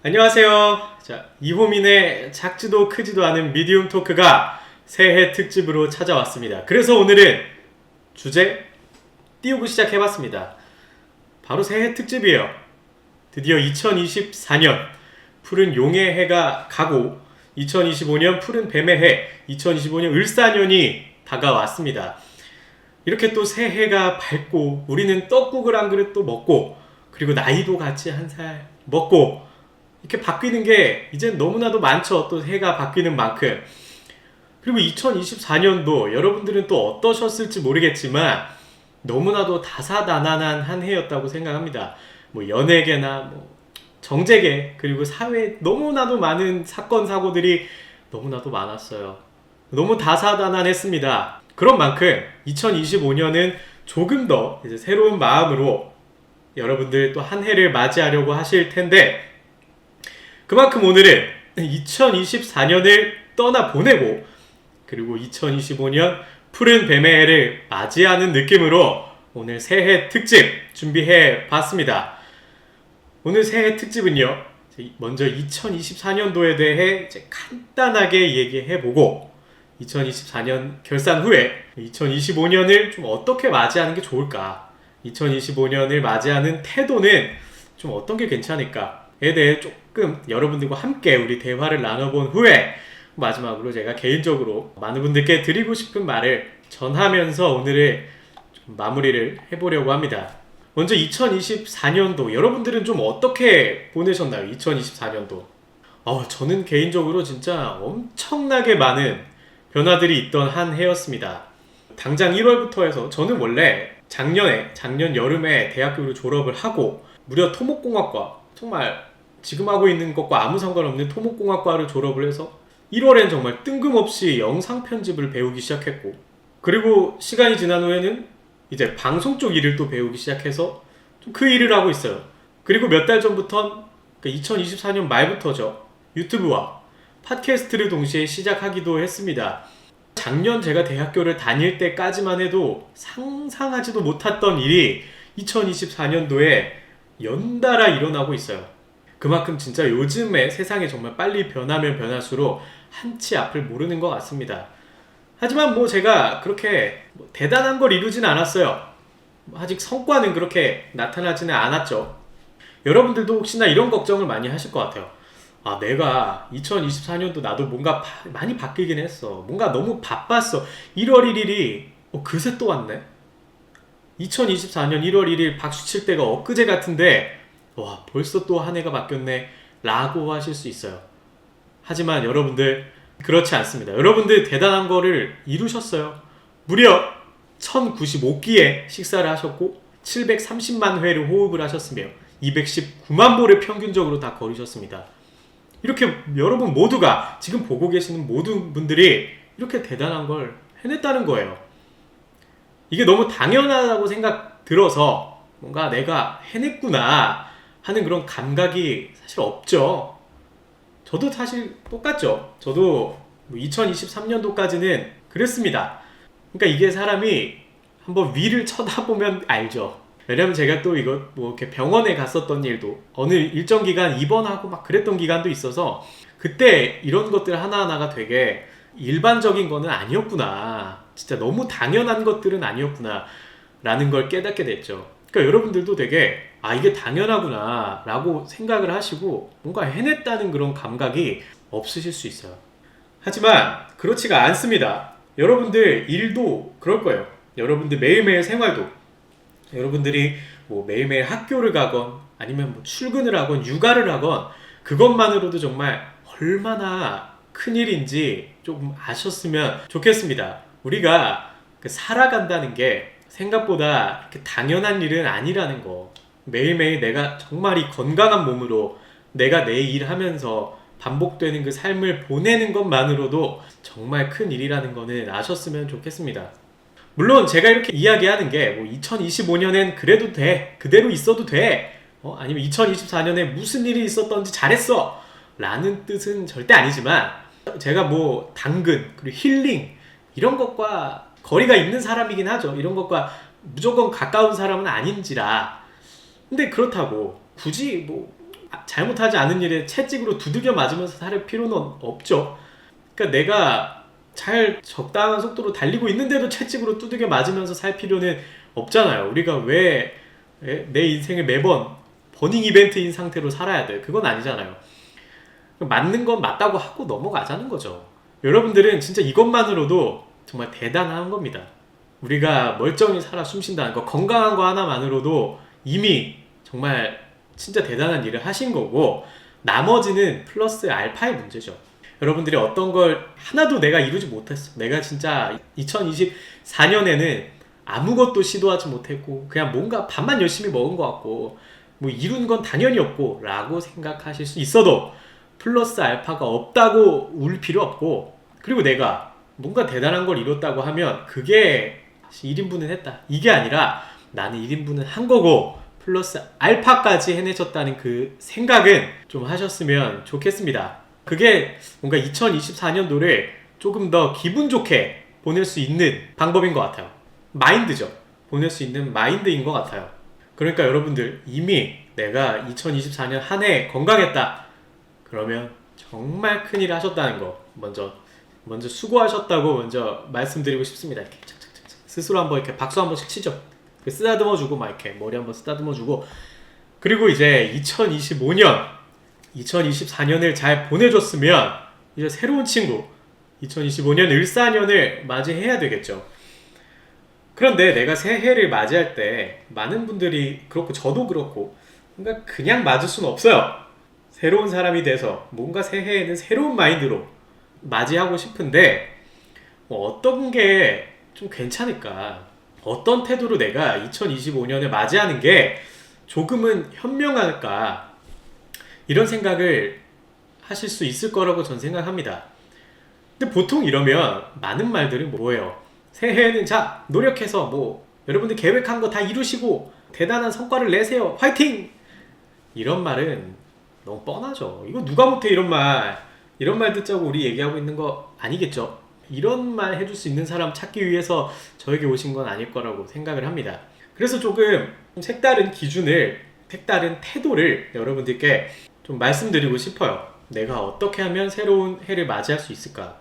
안녕하세요. 자, 이호민의 작지도 크지도 않은 미디움 토크가 새해 특집으로 찾아왔습니다. 그래서 오늘은 주제 띄우고 시작해봤습니다. 바로 새해 특집이에요. 드디어 2024년 푸른 용의 해가 가고 2025년 푸른 뱀의 해, 2025년 을사년이 다가왔습니다. 이렇게 또 새해가 밝고 우리는 떡국을 한 그릇 또 먹고 그리고 나이도 같이 한 살 먹고 이렇게 바뀌는 게 이젠 너무나도 많죠. 또 해가 바뀌는 만큼. 그리고 2024년도 여러분들은 또 어떠셨을지 모르겠지만 너무나도 다사다난한 한 해였다고 생각합니다. 뭐 연예계나 뭐 정재계 그리고 사회에 너무나도 많은 사건 사고들이 너무나도 많았어요. 너무 다사다난했습니다. 그런 만큼 2025년은 조금 더 이제 새로운 마음으로 여러분들 또 한 해를 맞이하려고 하실 텐데 그만큼 오늘은 2024년을 떠나보내고 그리고 2025년 푸른 뱀의 해를 맞이하는 느낌으로 오늘 새해 특집 준비해 봤습니다. 오늘 새해 특집은요, 먼저 2024년도에 대해 간단하게 얘기해보고 2024년 결산 후에 2025년을 좀 어떻게 맞이하는 게 좋을까, 2025년을 맞이하는 태도는 좀 어떤 게 괜찮을까에 대해 조금 여러분들과 함께 우리 대화를 나눠본 후에 마지막으로 제가 개인적으로 많은 분들께 드리고 싶은 말을 전하면서 오늘을 좀 마무리를 해보려고 합니다. 먼저 2024년도 여러분들은 좀 어떻게 보내셨나요? 2024년도 저는 개인적으로 진짜 엄청나게 많은 변화들이 있던 한 해였습니다. 당장 1월부터 해서 저는 원래 작년 여름에 대학교를 졸업을 하고 무려 토목공학과, 정말 지금 하고 있는 것과 아무 상관없는 토목공학과를 졸업을 해서 1월엔 정말 뜬금없이 영상 편집을 배우기 시작했고, 그리고 시간이 지난 후에는 이제 방송 쪽 일을 또 배우기 시작해서 좀 그 일을 하고 있어요. 그리고 몇 달 전부터 2024년 말부터죠, 유튜브와 팟캐스트를 동시에 시작하기도 했습니다. 작년 제가 대학교를 다닐 때까지만 해도 상상하지도 못했던 일이 2024년도에 연달아 일어나고 있어요. 그만큼 진짜 요즘에 세상이 정말 빨리 변하면 변할수록 한치 앞을 모르는 것 같습니다. 하지만 뭐 제가 그렇게 대단한 걸 이루진 않았어요. 아직 성과는 그렇게 나타나지는 않았죠. 여러분들도 혹시나 이런 걱정을 많이 하실 것 같아요. 내가 2024년도 나도 뭔가 많이 바뀌긴 했어. 뭔가 너무 바빴어. 1월 1일이 그새 또 왔네. 2024년 1월 1일 박수 칠 때가 엊그제 같은데 와, 벌써 또 한 해가 바뀌었네 라고 하실 수 있어요. 하지만 여러분들 그렇지 않습니다. 여러분들 대단한 거를 이루셨어요. 무려 1095끼의 식사를 하셨고 730만 회를 호흡을 하셨으며 219만 보를 평균적으로 다 걸으셨습니다. 이렇게 여러분 모두가, 지금 보고 계시는 모든 분들이 이렇게 대단한 걸 해냈다는 거예요. 이게 너무 당연하다고 생각 들어서 뭔가 내가 해냈구나 하는 그런 감각이 사실 없죠. 저도 사실 똑같죠. 저도 2023년도까지는 그랬습니다. 그러니까 이게 사람이 한번 위를 쳐다보면 알죠. 왜냐면 제가 또 이거 뭐 이렇게 병원에 갔었던 일도 어느 일정 기간 입원하고 막 그랬던 기간도 있어서 그때 이런 것들 하나하나가 되게 일반적인 거는 아니었구나, 진짜 너무 당연한 것들은 아니었구나 라는 걸 깨닫게 됐죠. 그러니까 여러분들도 되게 이게 당연하구나 라고 생각을 하시고 뭔가 해냈다는 그런 감각이 없으실 수 있어요. 하지만 그렇지가 않습니다. 여러분들 일도 그럴 거예요. 여러분들 매일매일 생활도, 여러분들이 뭐 매일매일 학교를 가건 아니면 뭐 출근을 하건 육아를 하건 그것만으로도 정말 얼마나 큰일인지 조금 아셨으면 좋겠습니다. 우리가 살아간다는 게 생각보다 이렇게 당연한 일은 아니라는 거. 매일매일 내가 정말 이 건강한 몸으로 내가 내 일 하면서 반복되는 그 삶을 보내는 것만으로도 정말 큰 일이라는 거는 아셨으면 좋겠습니다. 물론 제가 이렇게 이야기하는 게 뭐 2025년엔 그래도 돼, 그대로 있어도 돼, 아니면 2024년에 무슨 일이 있었던지 잘했어 라는 뜻은 절대 아니지만, 제가 뭐 당근 그리고 힐링 이런 것과 거리가 있는 사람이긴 하죠. 이런 것과 무조건 가까운 사람은 아닌지라. 근데 그렇다고 굳이 뭐 잘못하지 않은 일에 채찍으로 두들겨 맞으면서 살 필요는 없죠. 그러니까 내가 잘 적당한 속도로 달리고 있는데도 채찍으로 두들겨 맞으면서 살 필요는 없잖아요. 우리가 왜 내 인생을 매번 버닝 이벤트인 상태로 살아야 돼? 그건 아니잖아요. 맞는 건 맞다고 하고 넘어가자는 거죠. 여러분들은 진짜 이것만으로도 정말 대단한 겁니다. 우리가 멀쩡히 살아 숨쉰다는 거, 건강한 거 하나만으로도 이미 정말 진짜 대단한 일을 하신 거고, 나머지는 플러스 알파의 문제죠. 여러분들이 어떤 걸 하나도 내가 이루지 못했어. 내가 진짜 2024년에는 아무것도 시도하지 못했고 그냥 뭔가 밥만 열심히 먹은 것 같고 뭐 이룬 건 당연히 없고 라고 생각하실 수 있어도 플러스 알파가 없다고 울 필요 없고, 그리고 내가 뭔가 대단한 걸 이뤘다고 하면 그게 1인분은 했다 이게 아니라 나는 1인분은 한 거고 플러스 알파까지 해내셨다는 그 생각은 좀 하셨으면 좋겠습니다. 그게 뭔가 2024년도를 조금 더 기분 좋게 보낼 수 있는 방법인 것 같아요. 마인드죠. 보낼 수 있는 마인드인 것 같아요. 그러니까 여러분들 이미 내가 2024년 한 해 건강했다 그러면 정말 큰일 하셨다는 거 먼저 수고하셨다고 먼저 말씀드리고 싶습니다. 이렇게 착착착착 스스로 한번 이렇게 박수 한 번씩 치죠. 쓰다듬어주고 막 이렇게 머리 한번 쓰다듬어주고, 그리고 이제 2024년을 잘 보내줬으면 이제 새로운 친구 2025년 을사년을 맞이해야 되겠죠. 그런데 내가 새해를 맞이할 때 많은 분들이 그렇고 저도 그렇고 뭔가 그냥 맞을 수는 없어요. 새로운 사람이 돼서 뭔가 새해에는 새로운 마인드로 맞이하고 싶은데 어떤 게 좀 괜찮을까? 어떤 태도로 내가 2025년을 맞이하는 게 조금은 현명할까? 이런 생각을 하실 수 있을 거라고 전 생각합니다. 근데 보통 이러면 많은 말들은 뭐예요? 새해에는 자 노력해서 뭐 여러분들 계획한 거 다 이루시고 대단한 성과를 내세요 화이팅! 이런 말은 너무 뻔하죠. 이거 누가 못해 이런 말 듣자고 우리 얘기하고 있는 거 아니겠죠? 이런 말 해줄 수 있는 사람 찾기 위해서 저에게 오신 건 아닐 거라고 생각을 합니다. 그래서 조금 색다른 기준을, 색다른 태도를 여러분들께 좀 말씀드리고 싶어요. 내가 어떻게 하면 새로운 해를 맞이할 수 있을까?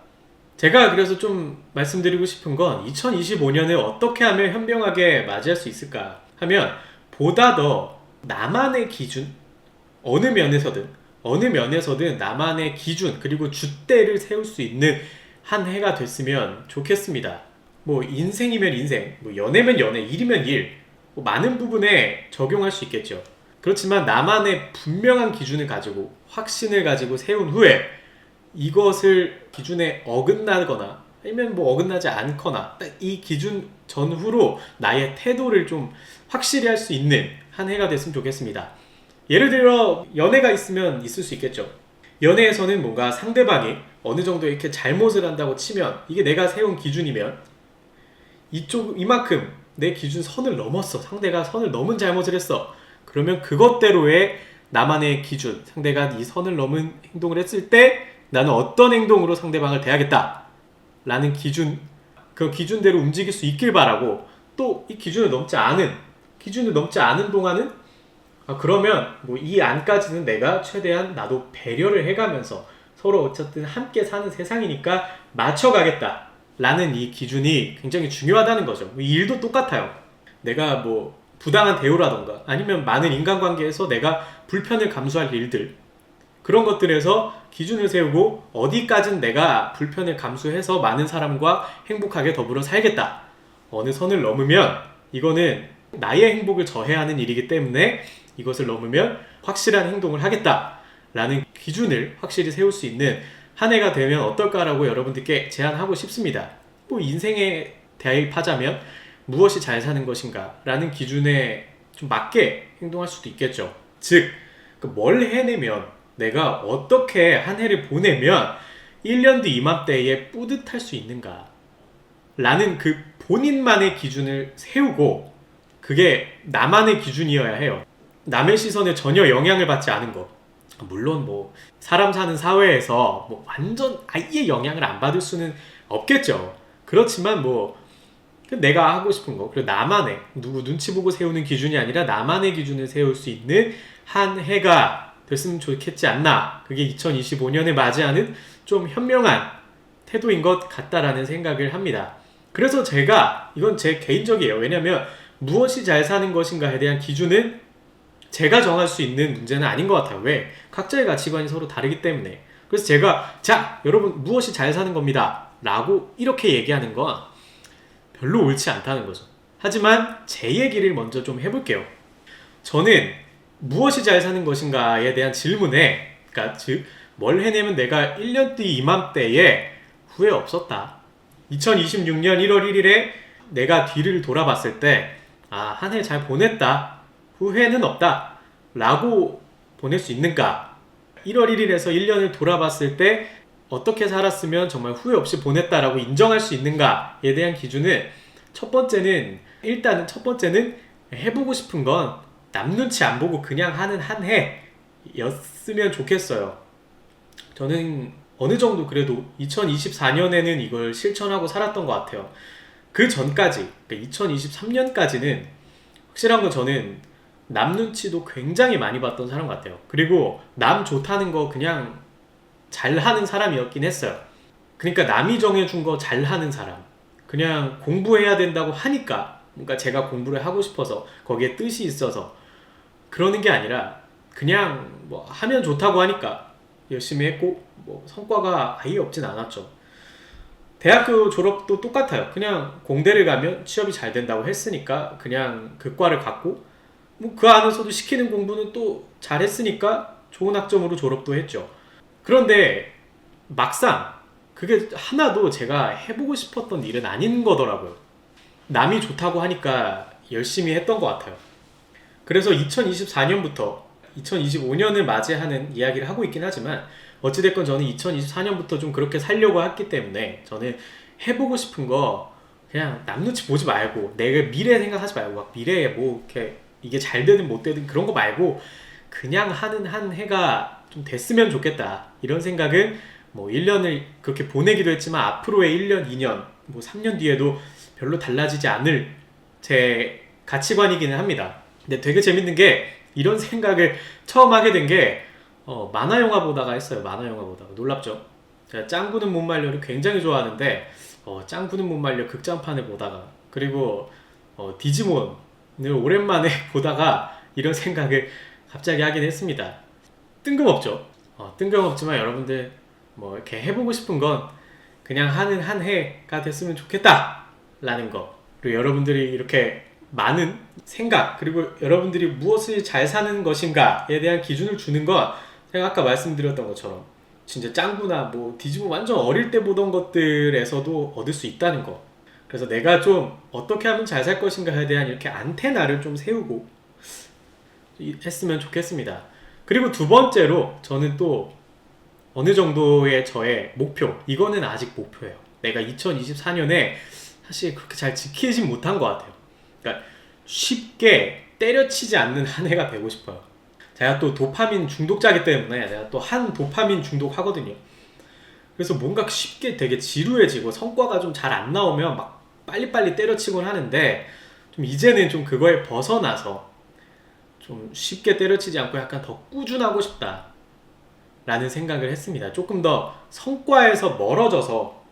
제가 그래서 좀 말씀드리고 싶은 건 2025년을 어떻게 하면 현명하게 맞이할 수 있을까 하면, 보다 더 나만의 기준, 어느 면에서든 나만의 기준 그리고 줏대를 세울 수 있는 한 해가 됐으면 좋겠습니다. 뭐 인생이면 인생, 뭐 연애면 연애, 일이면 일, 뭐 많은 부분에 적용할 수 있겠죠. 그렇지만 나만의 분명한 기준을 가지고 확신을 가지고 세운 후에 이것을 기준에 어긋나거나 아니면 뭐 어긋나지 않거나 이 기준 전후로 나의 태도를 좀 확실히 할 수 있는 한 해가 됐으면 좋겠습니다. 예를 들어 연애가 있으면 있을 수 있겠죠. 연애에서는 뭔가 상대방이 어느 정도 이렇게 잘못을 한다고 치면 이게 내가 세운 기준이면 이만큼 내 기준 선을 넘었어. 상대가 선을 넘은 잘못을 했어. 그러면 그것대로의 나만의 기준, 상대가 이 선을 넘은 행동을 했을 때 나는 어떤 행동으로 상대방을 대하겠다 라는 기준, 그 기준대로 움직일 수 있길 바라고, 또 이 기준을 넘지 않은 동안은 그러면 뭐 이 안까지는 내가 최대한 나도 배려를 해가면서 서로 어쨌든 함께 사는 세상이니까 맞춰가겠다 라는 이 기준이 굉장히 중요하다는 거죠. 이 일도 똑같아요. 내가 뭐 부당한 대우라던가 아니면 많은 인간관계에서 내가 불편을 감수할 일들, 그런 것들에서 기준을 세우고 어디까진 내가 불편을 감수해서 많은 사람과 행복하게 더불어 살겠다. 어느 선을 넘으면 이거는 나의 행복을 저해하는 일이기 때문에 이것을 넘으면 확실한 행동을 하겠다 라는 기준을 확실히 세울 수 있는 한 해가 되면 어떨까라고 여러분들께 제안하고 싶습니다. 뭐 인생에 대입하자면 무엇이 잘 사는 것인가 라는 기준에 좀 맞게 행동할 수도 있겠죠. 즉, 뭘 해내면, 내가 어떻게 한 해를 보내면 1년 뒤 이맘때에 뿌듯할 수 있는가 라는 그 본인만의 기준을 세우고, 그게 나만의 기준이어야 해요. 남의 시선에 전혀 영향을 받지 않은 거. 물론 뭐 사람 사는 사회에서 뭐 완전 아예 영향을 안 받을 수는 없겠죠. 그렇지만 뭐 내가 하고 싶은 거, 그리고 나만의, 누구 눈치 보고 세우는 기준이 아니라 나만의 기준을 세울 수 있는 한 해가 됐으면 좋겠지 않나. 그게 2025년을 맞이하는 좀 현명한 태도인 것 같다라는 생각을 합니다. 그래서 제가 이건 제 개인적이에요. 왜냐면 무엇이 잘 사는 것인가에 대한 기준은 제가 정할 수 있는 문제는 아닌 것 같아요. 왜? 각자의 가치관이 서로 다르기 때문에. 그래서 제가 자 여러분 무엇이 잘 사는 겁니다 라고 이렇게 얘기하는 건 별로 옳지 않다는 거죠. 하지만 제 얘기를 먼저 좀 해볼게요. 저는 무엇이 잘 사는 것인가에 대한 질문에, 그러니까 즉 뭘 해내면 내가 1년 뒤 이맘때에 후회 없었다. 2026년 1월 1일에 내가 뒤를 돌아봤을 때 한 해 잘 보냈다. 후회는 없다. 라고 보낼 수 있는가? 1월 1일에서 1년을 돌아봤을 때 어떻게 살았으면 정말 후회 없이 보냈다라고 인정할 수 있는가에 대한 기준은 일단은 첫 번째는 해보고 싶은 건 남 눈치 안 보고 그냥 하는 한 해였으면 좋겠어요. 저는 어느 정도 그래도 2024년에는 이걸 실천하고 살았던 것 같아요. 그 전까지, 그러니까 2023년까지는 확실한 건 저는 남 눈치도 굉장히 많이 봤던 사람 같아요. 그리고 남 좋다는 거 그냥 잘하는 사람이었긴 했어요. 그러니까 남이 정해준 거 잘하는 사람. 그냥 공부해야 된다고 하니까, 그러니까 제가 공부를 하고 싶어서 거기에 뜻이 있어서 그러는 게 아니라 그냥 뭐 하면 좋다고 하니까 열심히 했고 뭐 성과가 아예 없진 않았죠. 대학교 졸업도 똑같아요. 그냥 공대를 가면 취업이 잘 된다고 했으니까 그냥 그 과를 갔고 뭐 그 안에서도 시키는 공부는 또 잘했으니까 좋은 학점으로 졸업도 했죠. 그런데 막상 그게 하나도 제가 해보고 싶었던 일은 아닌 거더라고요. 남이 좋다고 하니까 열심히 했던 것 같아요. 그래서 2024년부터 2025년을 맞이하는 이야기를 하고 있긴 하지만 어찌됐건 저는 2024년부터 좀 그렇게 살려고 했기 때문에 저는 해보고 싶은 거 그냥 남 눈치 보지 말고 내가 미래 생각하지 말고 막 미래에 뭐 이렇게 이게 잘 되든 못 되든 그런 거 말고 그냥 하는 한 해가 좀 됐으면 좋겠다. 이런 생각은 뭐 1년을 그렇게 보내기도 했지만 앞으로의 1년, 2년, 뭐 3년 뒤에도 별로 달라지지 않을 제 가치관이기는 합니다. 근데 되게 재밌는 게 이런 생각을 처음 하게 된 게 만화 영화 보다가 했어요. 만화 영화 보다가 놀랍죠. 제가 짱구는 못 말려를 굉장히 좋아하는데 짱구는 못 말려 극장판을 보다가 그리고 디지몬을 오랜만에 보다가 이런 생각을 갑자기 하긴 했습니다. 뜬금없죠. 뜬금없지만 여러분들 뭐 이렇게 해보고 싶은 건 그냥 하는 한 해가 됐으면 좋겠다 라는 거. 그리고 여러분들이 이렇게 많은 생각 그리고 여러분들이 무엇을 잘 사는 것인가에 대한 기준을 주는 건 제가 아까 말씀드렸던 것처럼 진짜 짱구나 뭐 디지몬 완전 어릴 때 보던 것들에서도 얻을 수 있다는 거. 그래서 내가 좀 어떻게 하면 잘 살 것인가에 대한 이렇게 안테나를 좀 세우고 했으면 좋겠습니다. 그리고 두 번째로 저는 또 어느 정도의 저의 목표, 이거는 아직 목표예요. 내가 2024년에 사실 그렇게 잘 지키진 못한 것 같아요. 그러니까 쉽게 때려치지 않는 한 해가 되고 싶어요. 제가 또 도파민 중독자이기 때문에 내가 또 한 도파민 중독하거든요. 그래서 뭔가 쉽게 되게 지루해지고 성과가 좀 잘 안 나오면 막 빨리빨리 때려치곤 하는데 좀 이제는 좀 그거에 벗어나서 좀 쉽게 때려치지 않고 약간 더 꾸준하고 싶다 라는 생각을 했습니다. 조금 더 성과에서 멀어져서,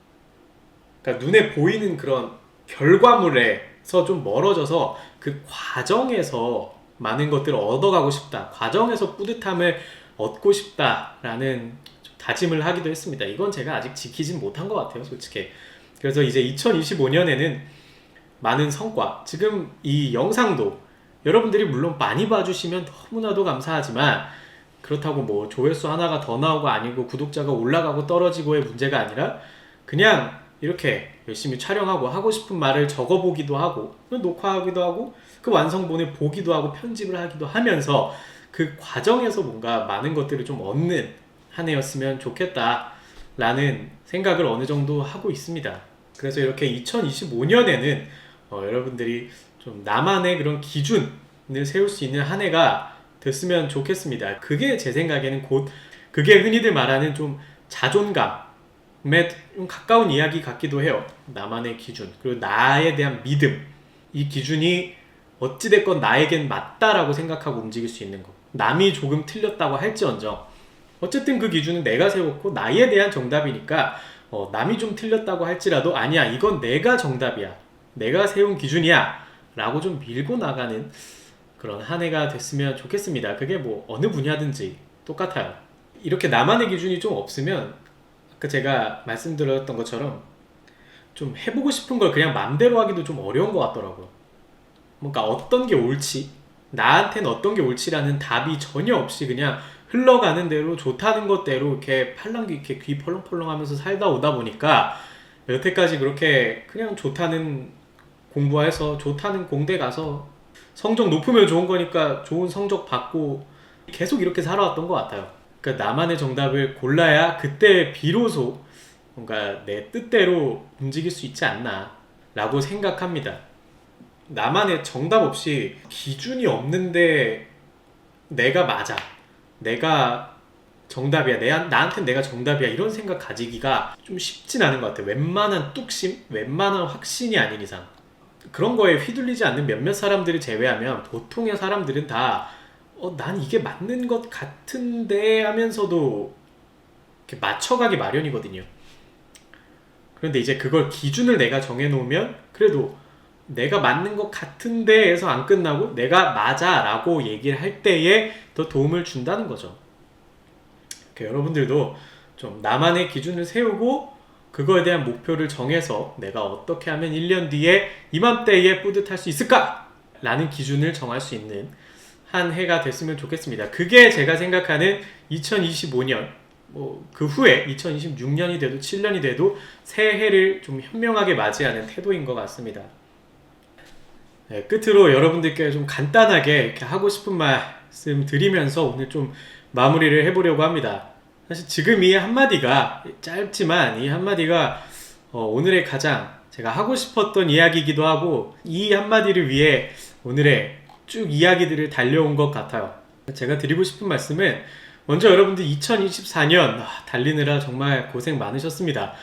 그러니까 눈에 보이는 그런 결과물에서 좀 멀어져서 그 과정에서 많은 것들을 얻어가고 싶다, 과정에서 뿌듯함을 얻고 싶다라는 다짐을 하기도 했습니다. 이건 제가 아직 지키진 못한 것 같아요, 솔직히. 그래서 이제 2025년에는 많은 성과, 지금 이 영상도 여러분들이 물론 많이 봐주시면 너무나도 감사하지만 그렇다고 뭐 조회수 하나가 더 나오고 아니고 구독자가 올라가고 떨어지고의 문제가 아니라 그냥 이렇게 열심히 촬영하고 하고 싶은 말을 적어보기도 하고 녹화하기도 하고 그 완성본을 보기도 하고 편집을 하기도 하면서 그 과정에서 뭔가 많은 것들을 좀 얻는 한 해였으면 좋겠다 라는 생각을 어느 정도 하고 있습니다. 그래서 이렇게 2025년에는 여러분들이 좀 나만의 그런 기준을 세울 수 있는 한 해가 됐으면 좋겠습니다. 그게 제 생각에는 곧 그게 흔히들 말하는 좀 자존감에 좀 가까운 이야기 같기도 해요. 나만의 기준 그리고 나에 대한 믿음, 이 기준이 어찌됐건 나에겐 맞다라고 생각하고 움직일 수 있는 거. 남이 조금 틀렸다고 할지언정 어쨌든 그 기준은 내가 세웠고 나에 대한 정답이니까 남이 좀 틀렸다고 할지라도 아니야 이건 내가 정답이야 내가 세운 기준이야 라고 좀 밀고 나가는 그런 한 해가 됐으면 좋겠습니다. 그게 뭐 어느 분야든지 똑같아요. 이렇게 나만의 기준이 좀 없으면 아까 제가 말씀드렸던 것처럼 좀 해보고 싶은 걸 그냥 맘대로 하기도 좀 어려운 것 같더라고요. 뭔가 어떤 게 옳지 나한테는 어떤 게 옳지라는 답이 전혀 없이 그냥 흘러가는 대로 좋다는 것대로 이렇게 팔랑귀 이렇게 귀 펄렁펄렁 하면서 살다 오다 보니까 여태까지 그렇게 그냥 좋다는 공부해서 좋다는 공대 가서 성적 높으면 좋은 거니까 좋은 성적 받고 계속 이렇게 살아왔던 것 같아요. 그러니까 나만의 정답을 골라야 그때 비로소 뭔가 내 뜻대로 움직일 수 있지 않나 라고 생각합니다. 나만의 정답 없이 기준이 없는데 내가 맞아 내가 정답이야 나한텐 내가 정답이야 이런 생각 가지기가 좀 쉽진 않은 것 같아요. 웬만한 뚝심 웬만한 확신이 아닌 이상 그런 거에 휘둘리지 않는 몇몇 사람들을 제외하면 보통의 사람들은 다 난 이게 맞는 것 같은데 하면서도 이렇게 맞춰가기 마련이거든요. 그런데 이제 그걸 기준을 내가 정해놓으면 그래도 내가 맞는 것 같은데 에서 안 끝나고 내가 맞아 라고 얘기를 할 때에 더 도움을 준다는 거죠. 여러분들도 좀 나만의 기준을 세우고 그거에 대한 목표를 정해서 내가 어떻게 하면 1년 뒤에 이맘때에 뿌듯할 수 있을까? 라는 기준을 정할 수 있는 한 해가 됐으면 좋겠습니다. 그게 제가 생각하는 2025년 그 후에 2026년이 돼도 7년이 돼도 새해를 좀 현명하게 맞이하는 태도인 것 같습니다. 네, 끝으로 여러분들께 좀 간단하게 이렇게 하고 싶은 말씀 드리면서 오늘 좀 마무리를 해보려고 합니다. 사실 지금 이 한마디가 짧지만 이 한마디가 오늘의 가장 제가 하고 싶었던 이야기이기도 하고 이 한마디를 위해 오늘의 쭉 이야기들을 달려온 것 같아요. 제가 드리고 싶은 말씀은 먼저 여러분들 2024년 달리느라 정말 고생 많으셨습니다.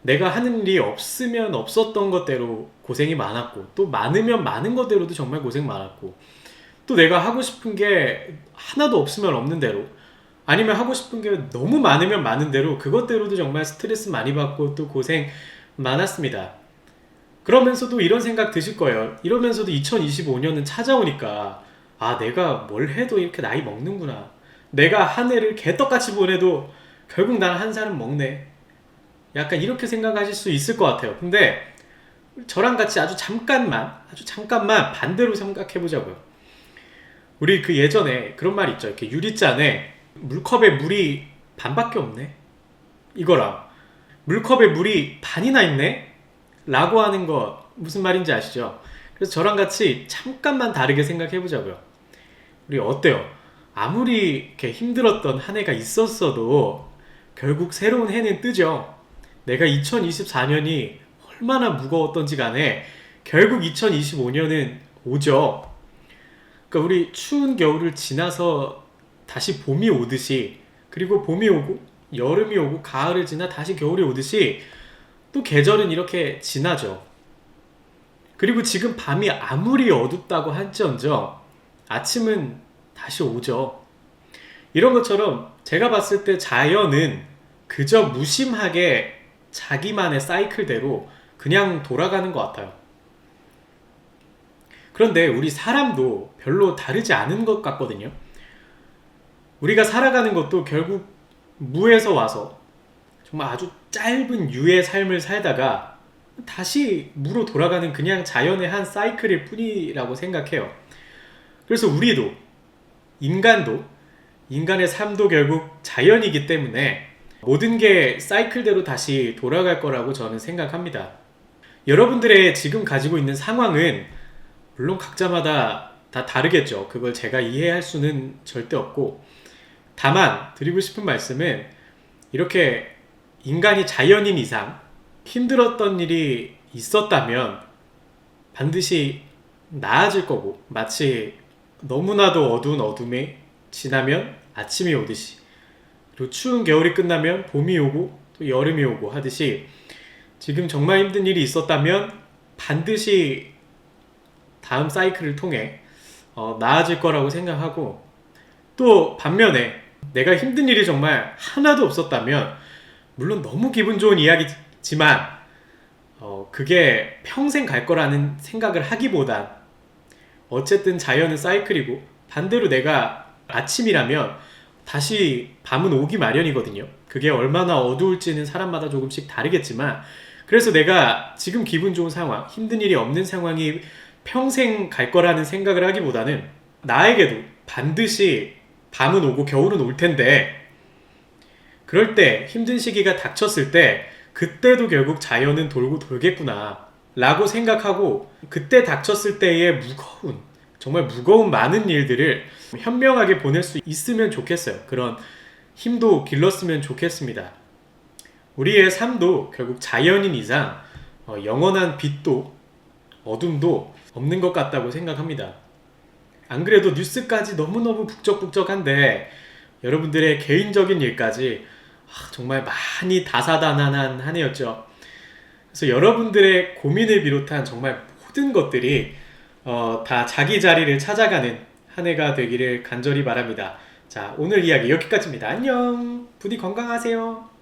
내가 하는 일이 없으면 없었던 것대로 고생이 많았고 또 많으면 많은 것대로도 정말 고생 많았고 또 내가 하고 싶은 게 하나도 없으면 없는 대로 아니면 하고 싶은 게 너무 많으면 많은 대로 그것대로도 정말 스트레스 많이 받고 또 고생 많았습니다. 그러면서도 이런 생각 드실 거예요. 이러면서도 2025년은 찾아오니까 내가 뭘 해도 이렇게 나이 먹는구나. 내가 한 해를 개떡같이 보내도 결국 난 한 살은 먹네. 약간 이렇게 생각하실 수 있을 것 같아요. 근데 저랑 같이 아주 잠깐만 반대로 생각해 보자고요. 우리 그 예전에 그런 말 있죠. 이렇게 유리잔에 물컵에 물이 반밖에 없네. 이거랑 물컵에 물이 반이나 있네. 라고 하는 거 무슨 말인지 아시죠? 그래서 저랑 같이 잠깐만 다르게 생각해 보자고요. 우리 어때요? 아무리 이렇게 힘들었던 한 해가 있었어도 결국 새로운 해는 뜨죠. 내가 2024년이 얼마나 무거웠던지 간에 결국 2025년은 오죠. 그러니까 우리 추운 겨울을 지나서 다시 봄이 오듯이 그리고 봄이 오고 여름이 오고 가을을 지나 다시 겨울이 오듯이 또 계절은 이렇게 지나죠. 그리고 지금 밤이 아무리 어둡다고 할지언정 아침은 다시 오죠. 이런 것처럼 제가 봤을 때 자연은 그저 무심하게 자기만의 사이클대로 그냥 돌아가는 것 같아요. 그런데 우리 사람도 별로 다르지 않은 것 같거든요. 우리가 살아가는 것도 결국 무에서 와서 정말 아주 짧은 유의 삶을 살다가 다시 무로 돌아가는 그냥 자연의 한 사이클일 뿐이라고 생각해요. 그래서 우리도 인간의 삶도 결국 자연이기 때문에 모든 게 사이클대로 다시 돌아갈 거라고 저는 생각합니다. 여러분들의 지금 가지고 있는 상황은 물론 각자마다 다 다르겠죠. 그걸 제가 이해할 수는 절대 없고 다만 드리고 싶은 말씀은 이렇게 인간이 자연인 이상 힘들었던 일이 있었다면 반드시 나아질 거고 마치 너무나도 어두운 어둠이 지나면 아침이 오듯이 그리고 추운 겨울이 끝나면 봄이 오고 또 여름이 오고 하듯이 지금 정말 힘든 일이 있었다면 반드시 다음 사이클을 통해 나아질 거라고 생각하고 또 반면에 내가 힘든 일이 정말 하나도 없었다면 물론 너무 기분 좋은 이야기지만 그게 평생 갈 거라는 생각을 하기보단 어쨌든 자연은 사이클이고 반대로 내가 아침이라면 다시 밤은 오기 마련이거든요. 그게 얼마나 어두울지는 사람마다 조금씩 다르겠지만 그래서 내가 지금 기분 좋은 상황, 힘든 일이 없는 상황이 평생 갈 거라는 생각을 하기보다는 나에게도 반드시 밤은 오고 겨울은 올 텐데 그럴 때 힘든 시기가 닥쳤을 때 그때도 결국 자연은 돌고 돌겠구나 라고 생각하고 그때 닥쳤을 때의 무거운 정말 무거운 많은 일들을 현명하게 보낼 수 있으면 좋겠어요. 그런 힘도 길렀으면 좋겠습니다. 우리의 삶도 결국 자연인 이상 영원한 빛도 어둠도 없는 것 같다고 생각합니다. 안 그래도 뉴스까지 너무너무 북적북적한데 여러분들의 개인적인 일까지 정말 많이 다사다난한 한 해였죠. 그래서 여러분들의 고민을 비롯한 정말 모든 것들이 다 자기 자리를 찾아가는 한 해가 되기를 간절히 바랍니다. 자, 오늘 이야기 여기까지입니다. 안녕. 부디 건강하세요.